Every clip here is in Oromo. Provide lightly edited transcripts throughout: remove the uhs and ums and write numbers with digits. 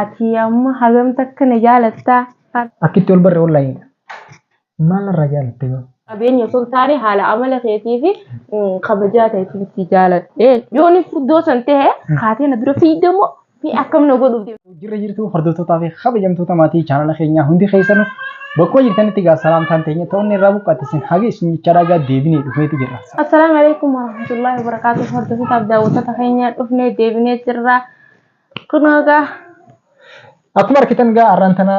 ati amma hagam takka na jaalatta Akkitti wal barre online maalirraa jaalatte yoo? qabeenya osoo hin taane haala amala keetii fi kabajaa ta'eetiin itti jaaladhe yoon iddoo san ta'e kaatee na dura fiidamoo fi akkam na godhuuf Jirra jirtu hordoftootaa fi kabajamtoota maatii chaanala keenyaa hundi keessanuu bakkuma jirtanitti gaa salaamtaan teenya ta'uun irraa buqqaate isin haga isin jechaadhaa gaa deebinee dhufneeti jirra. Assalaamu alaikum warahmatullahi wabarakatuh. Hordoftoota daawwattoota keenya dhufnee deebinee jirra. Kunoo gaa Akkuma argitan gaa arraan tana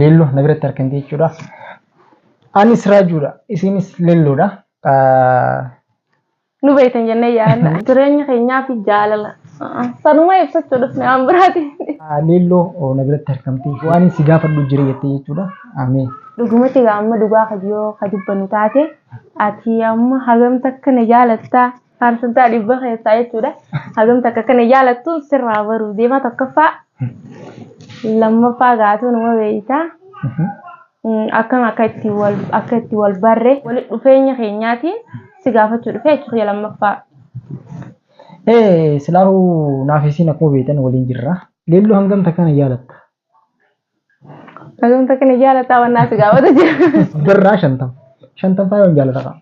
leelloo na biratti argamte jechuudha. Anis raajuudha isinis leelloodha. nu beektan jennee yaadna jireenya keenyaa fi jaalala sanuma ibsachuu dhufne waan biraati. Leelloo na biratti argamte waan si gaafadhu jira jettee jechuudha. Ameen. Dhugumatti gaa amma dhugaa kajiyoo kajibbanu taate ati amma hagam takka na jaalattaa faarsantaa dhibba keessaa jechuudha. Hagam takka kana jaalattuun sirraa baruu deemaa tokkoffaa lammaffaa gaatu numa beektaa. Akkam akka itti wal barre walitti dhufeenya keenyaatiin si gaafachuu dhufee jechuudha lammaffaa. Silaahu naaf isin akkuma beektan waliin jirra. Leelloo hangam takka na jaalatta? Hagam takka na jaalattaa waan naaf gaafata jira. Birraa 50. 50 faa yoon jaalata.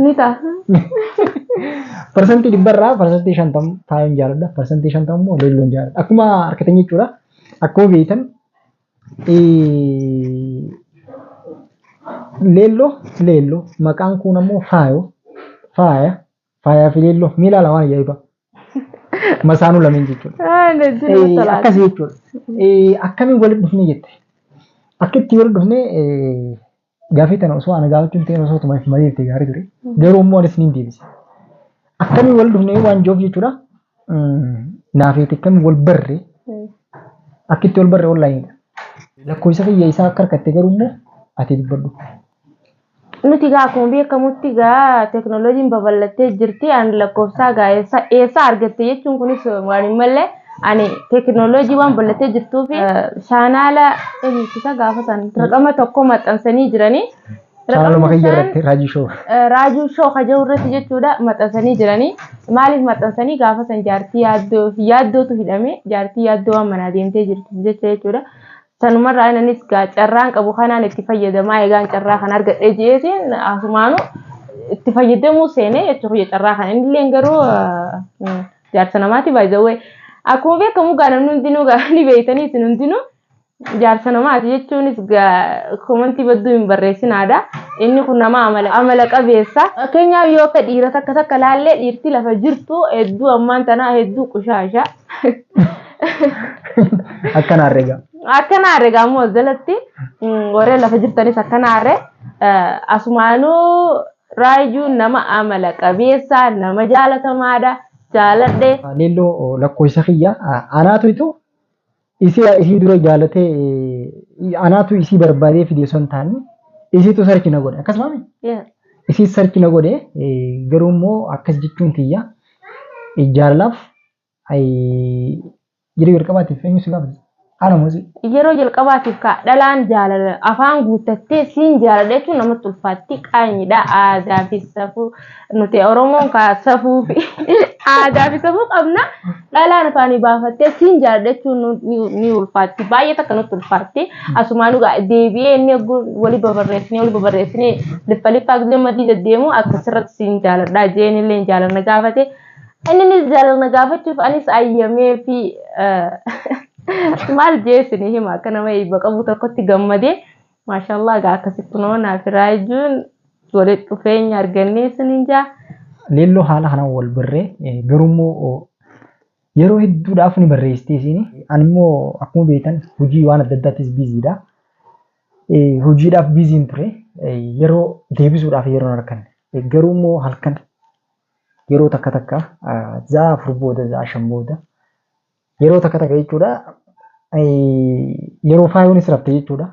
Ni ta'a. Persentii dhibbarraa persentii 50 faa yoon jaaladha. Persentii 50 immoo leelloon jaaladha. Akkuma argitan jechuudha. Akkuma beektan leelloo maqaan kun ammoo faaya fi leelloo miila lamaan ajaa'iba. Masaanuu lameen jechuudha. Akkasii jechuudha. Akkamiin walitti dhufne jette? Akka itti walitti dhufne gaafii tana osoo ana gaafachuun ta'e osoo tumaaf malee itti gaarii ture. Garuu immoo anis ni deebise. Akkamiin walitti dhufne waan joof jechuudha. Naafeeti akkamiin wal barre akka itti wal barre online lakkoofsa kiyya isaa akka harkatte garuu immoo ati dubbadhu. Nuti gaa akkuma beekamutti gaa teekinooloojiin babal'attee jirti. Ani lakkoofsaa gaa eessa argatte jechuun kunis waan hin malle ani teekinooloojii waan babal'attee jirtuu fi chaanaala isa gaafatan raqama tokko maxxansanii jiranii. Chaanaaluma kiyya irratti raajii shoo. Raajii shoo kaja'u irratti jechuudha maxxansanii jiranii. Maaliif maxxansanii gaafatan jaartii yaaddootu hidhame jaartii yaaddoo waan manaa deemtee jirti jechuudha. Sanumarraa inanis carraan qabu kanaan itti fayyadamaa eegaan carraa kan argadhee jireetiin asumaanu itti fayyadamuu seenee jechuudha carraa kan innillee garuu jaarsa namaati baay'ee akkuma beekamu gaa namni hundinuu gaa ni beektanii isin hundinuu jaarsa namaati jechuunis gaa komantii badduu hin barreessinaadha. Inni kun nama amala qabeessa. Fakkeenyaaf yoo akka dhiira takka laallee dhiirti lafa jirtu hedduu ammaan tanaa hedduu qushaasha. Akkanaa herregaa. Akkana herregaa immoo jalatti warreen lafa jirtanis akkana herre asumaanuu raajuun nama amala qabeessa nama jaalatamaadha jaaladhe. Leelloo lakkoofsa kiyya anaatu itu isii dura jaalatee anaatu isii barbaadee fidee son taane isiitu sarchi na godhe akkasuma isii sarchi na godhe garuu immoo akkas jechuun kiyya jaalalaaf jireenya jalqabaatiif eenyu si gaafate? Yeroo jalqabaatiif dhalaan jaalala afaan guuttattee siin jaalala jechuun namatti ulfaatti qaanyiidha. Aadaa fi safuu nuti Oromoon safuu fi aadaa fi safuu qabna. Dhalaan afaanii baafattee siin jaalala jechuun ni ulfaatti. Baay'ee takka nutti ulfaatti. Asumaan deebi'ee inni walii babarreessinee liffaa gammadii deddeemu akkasirratti siin jaaladha. Jeen illee jaalala gaafate. Innis jaalala gaafachuuf anis ayyamee fi maal jeesini hima akka nama eebba qabu tokkotti gammadee maashaallah gaa akkasitti naaf raajuun walitti dhufeenya argannee isiniin jaa. Leelloo haala kanaan wal barree garuu immoo yeroo hedduudhaaf ni barreessitee isini. Ani immoo akkuma beektan hojii waan adda addaattis biiziidha. Hojiidhaaf biiziin ture yeroo deebisuudhaaf yeroo harkan garuu immoo halkan yeroo takka zaa afur booda zaa shan booda yeroo takka jechuudha yeroo faayoonis rafte jechuudha.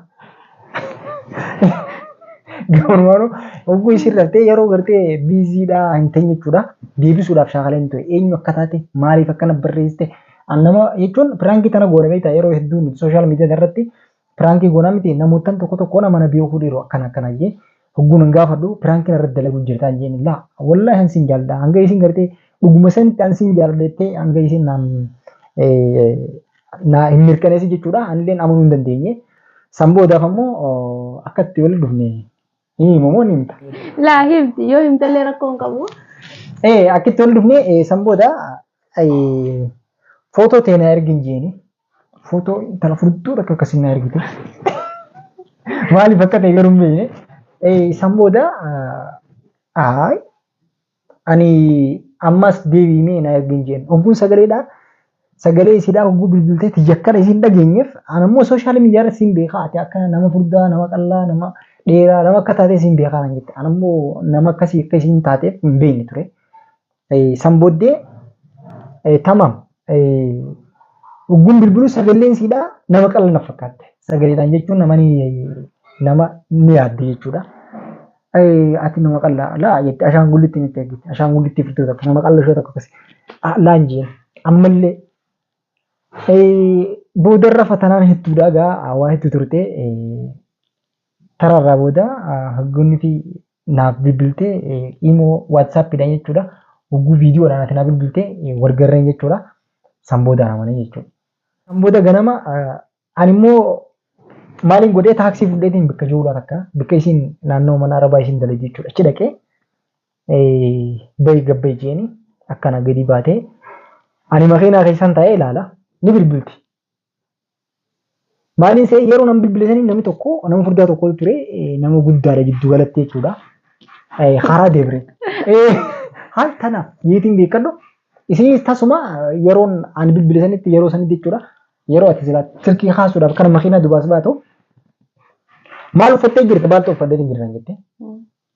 Garumaanu ogguu isin raftee yeroo gartee biiziidhaa hin ta'in jechuudha. Deebisuudhaaf shaakaleen ture eenyu akka taate maaliif akkana barreessite nama jechuun piraankii tana goonamee ta'a yeroo hedduu sooshaal miidiyaa irratti piraankii goonaa miti namootaan tokko nama beekuu dhiiru akkana jee hogguun gaafadhu piraankiin irratti dalagu jirtaa jeen laa wallaahi hansiin jaalladha hanga isin gartee dhuguma sanitti hansiin jaalladhettee hanga isin naan na hin mirkaneessi jechuudha. Anilleen amanuu hin dandeenye. San boodaaf ammoo akka itti wal dhufne ni himamoo ni himta. Laa himti yoo himtallee rakkoo hin qabu. Akka itti wal dhufne san booda footoo ta'e na ergin jeeni. Footoo intala furtuu akka akkasiin na ergite. Maaliif akka ta'e garuu hin beekne. San booda ani ammas deebiinee na ergin jeen. Ogguun sagaleedhaan sagalee isiidhaan ogguu bilbiltee tiyyakkana isiin dhageenyeef ani immoo sooshaal miidiyaa irratti isiin beekaa ati akka nama furdaa nama qallaa nama dheeraa nama akka taatee isiin beekaa nan jette. Ani immoo nama akkasii akka isiin taateef hin beekne ture. San booddee tamam ogguun bilbiluu sagaleen isiidhaa nama qalla na fakkaatte. Sagaleedhaan jechuun nama ni yaadde jechuudha. Ati nama qallaa laa jette ashaangullitti nutti ergite. Ashaangullitti furtuu tokko nama qalla ishee tokko akkasii. Laan jeen ammallee boodarra fatanaan hedduudha egaa waa hedduu turte tararraa booda hoggoonni fi naaf bilbiltee immoo waatsaappiidhaan jechuudha. Hogguu viidiyoodhaan ati naaf bilbiltee wargarreen jechuudha. San booda namanii jechuudha. San booda ganama ani immoo maaliin godhee taaksii fudheetiin bakka jiruudhaan akka bakka isiin naannoo mana arabaa isiin dalagee jechuudha. Achi dhaqee bayi gabbee jeeni akkana gadi baatee ani makiinaa keessan taa'ee ilaala. Ni bilbilti. Maaliin see yeroo nama bilbilisanii namni tokko nama furdaa tokko ture nama guddaadha giddu galatti jechuudha. Karaa deebre. Haal tanaaf yeetiin beekadhu. Isinis tasuma yeroon ani bilbilisanitti yeroo sanitti jechuudha. Yeroo ati silkii kaasuudhaaf kan makiinaa dubaas baatu. Maal uffattee jirti baalta uffattee jirti jette.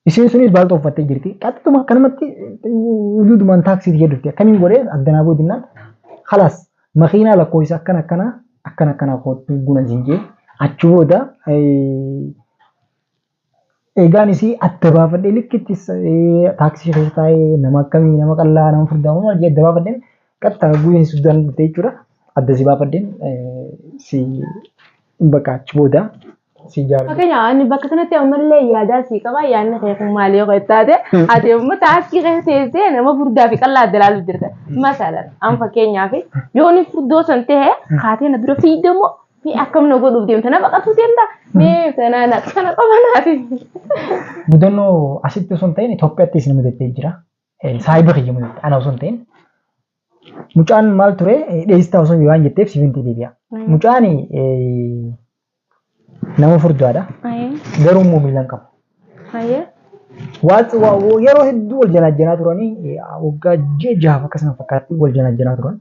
Isin sunis baalta uffattee jirti. Qaxxuma kanumatti uduudumaan taaksii jedhutti akkamiin godhee addanaa boodinnaan khalaas. Makiinaa lakkoofsa akkana kootu guna jinjee achi booda egaan isii adda baafadhee likkitti taaksii keessa taa'ee nama akkamii nama qallaa nama furdaa maal jedhee adda baafadheen qaxxaa guyyeen suddaan dhuftee jechuudha. Adda si baafadheen si bakka achi booda si jaalladha. Fakkeenya ani bakka sanatti ammallee yaadaa si qaba yaadni kee kun maali yoo taate ati immoo taaksii keessa teessee nama furdaa fi qallaa adda ilaaluuf jirta. Masalan an fakkeenyaaf yoo ni furdoo san ta'e kaatee na dura fiidamoo fi akkam na godhuuf deemta na baqatu deemta mee sanaan akkana qabanaati. Mudannoo asitti osoo hin ta'in Itoophiyaattis nama jettee jira. Saayiba kiyya mudatti ana osoo hin ta'in. Mucaan maal ture dheessistaa osoo waan jetteef sifinti deebi'a. Mucaan nama furdaadha. Garuu immoo miila hin qabu. Yeroo hedduu wal janaajjanaa turanii waggaa jahaaf akkasuma fakkaatti wal janaajjanaa turan.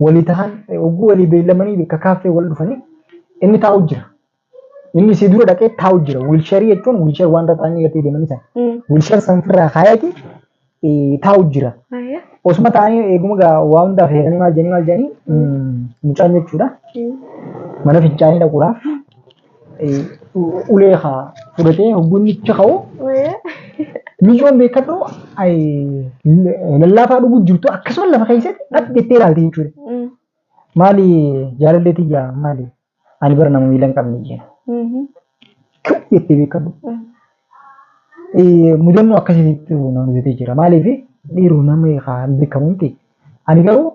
Walii tahan ogguu walii beellamanii bakka kaaffee wal dhufanii inni taa'u jira. Inni si dura dhaqee taa'u jira. Wiilsharii jechuun wiilshar waan rataanii irratti deemanii sana. Wiilshar san firraa kaayaati taa'u jira. Osuma ta'anii eeguma waa hundaa fayyadanii maal jedhanii mucaan jechuudha. Mana fincaanii dhaquudhaaf ulee haa fudhatee hoggunnicha ka'u mijoon beekadhu lallaafaa dhuguu jirtu akkasuma lafa keessatti dhaq jettee ilaalti jechuudha. Maali jaalalleetii jaa maali ani bara nama miila hin qabne jeena. Kuu jettee beekadhu. Mudannoo akkasitti nama jetee jira. Maaliif dhiiruu nama haa beekamu miti. Ani garuu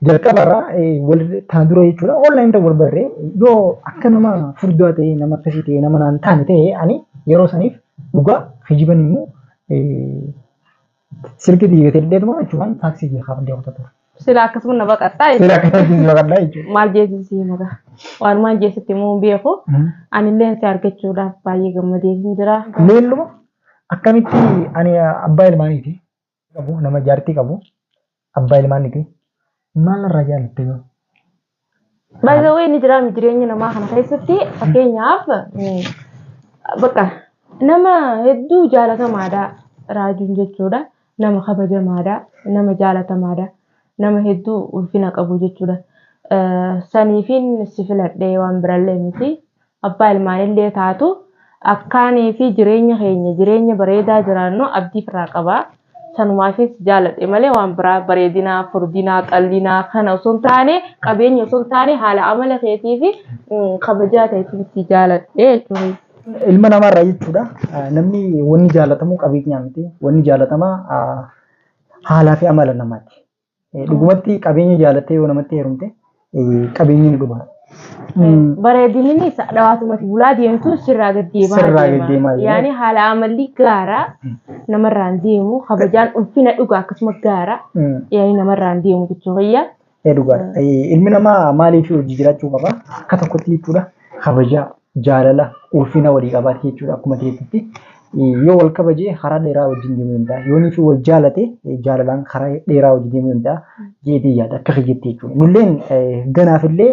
jalqabarraa tan dura jechuudha online ta'u barbaadee yoo akka nama furdaa ta'e nama akkasii ta'e nama naan taane ta'e ani yeroo saniif dhugaa hijiban immoo silkii diigatee dheeduma jechuudhaan taaksii jeeqaaf deemota ture. Sila akkasuma na baqattaa Sila akkasitti si baqadhaa jechuudha. maal jeesisii naga waan maal jeesitti immoo beeku anillee si argachuudhaaf baay'ee gammadee jira. Leelluma akkamitti ani abbaa ilmaaniiti qabu nama jaartii qabu abbaa ilmaaniiti. Maal irraa jaallatte yoo? Baay'ee inni jira jireenya namaa kana keessatti fakkeenyaaf bakka nama hedduu jaalatamaadha raajuun jechuudha. Nama kabajamaadha, nama jaalatamaadha, nama hedduu ulfina qabu jechuudha. Saniifin si filadhee waan birallee miti. Abbaa ilmaanillee taatu akkaanii fi jireenya keenya jireenya bareedaa jiraannu abdii irraa qaba. Sanumaafis jaaladhe malee waan biraa bareedinaa, furdinaa, qallinaa kana osoo hin taane qabeenya osoo hin taane haala amala keetii fi kabajaa ta'etti jaaladhe jechuudha. Ilma namaarraa jechuudha. Namni wanni jaalatamu qabeenyaa miti. Wanni jaalatamaa haalaa fi amala namaati. Dhugumatti qabeenya jaalattee yoo namatti heerumte qabeenyi dhumaa. Bareedinni isa dhawaatumatti bulaa deemtu sirraa gad deemaa yaani haala amalli gaaraa namarraan deemu kabajaan ulfina dhugaa akkasuma gaaraa yaani namarraan deemu jechuudha fayyaa. Dhugaadha. Ilmi namaa maaliif hojii jiraachuu qaba? Akka tokkotti jechuudha. Kabajaa, jaalala, ulfina walii qabaate jechuudha akkuma ta'etti. Yoo wal kabajee karaa dheeraa wajjin deemuu danda'a. Yoo nifi wal jaalate jaalalaan karaa dheeraa wajjin deemuu danda'a. Jeetii yaada akka hojjetti jechuudha. Nulleen ganaafillee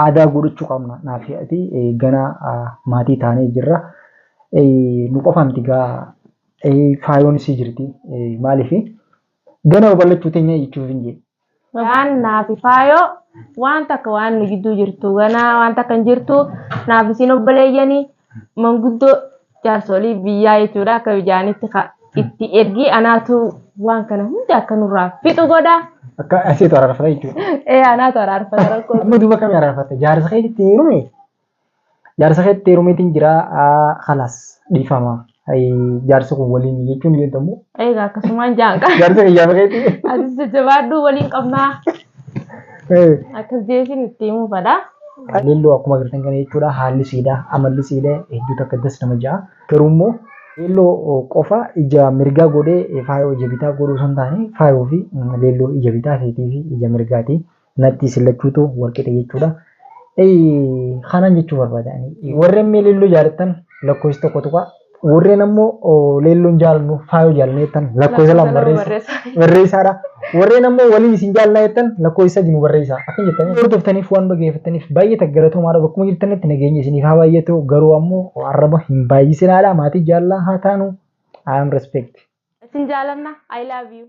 aadaa godhachuu qabna. Naafii ganaa maatii taanee jirra. Nu qofaamti gaa faayoon isii jirti. Maaliif gana babal'achuu teenya jechuuf hin jedhu. Waan naafi faayoo waan takka waan nu gidduu jirtu ganaa waan takka hin jirtu naaf isin obboleeyyanii manguddoo jaarsolii biyyaa jechuudha akka bijaanitti itti ergii anaatu waan kana hunda akka nurraa fixu godha. Akka asiitu araarfata jechuudha. Anaatu araarfata rakkoo. Amma duuba kamii araarfata? Jaarsa keetti heerume. Jaarsa keetti heerumeetiin jira khalaas dhiifama. Jaarsa kun waliin jechuun jedhamu. Egaa akkasumaan jaanqa. Jaarsa kiyyaa bareeddi. Atis jajjabaadhu waliin qabnaa. Akkas jeesin itti himuu fadha. Leelloo akkuma agartan kana jechuudha haalli siidaa amalli siidaa hedduu takka das nama ja'a. Garuu immoo leelloo qofa ija mirgaa godhee faayoo ija bitaa godhuu osoo hin taane faayoo fi leelloo ija bitaa fi ija mirgaati natti sillachuutu walqixa jechuudha. Kanaan jechuu barbaadani. Warreen leelloo jaalatan lakkoofsi tokko tokko warreen ammoo leelloon jaalannu faayoo jaalanneettan lakkoofsa lama barreessaadha. Warreen ammoo waliin isin jaalanneettan lakkoofsa sadii nu barreessa. Akka jettanii hordoftaniif waan dhaggeeffataniif baay'ee taggaratomaadha bakkuma jirtanitti nageenya isiniif haa baay'atu garuu ammoo arraba hin baay'isinaadha maatii jaalala haa taanu. I am respect. Isin jaalanna I love you.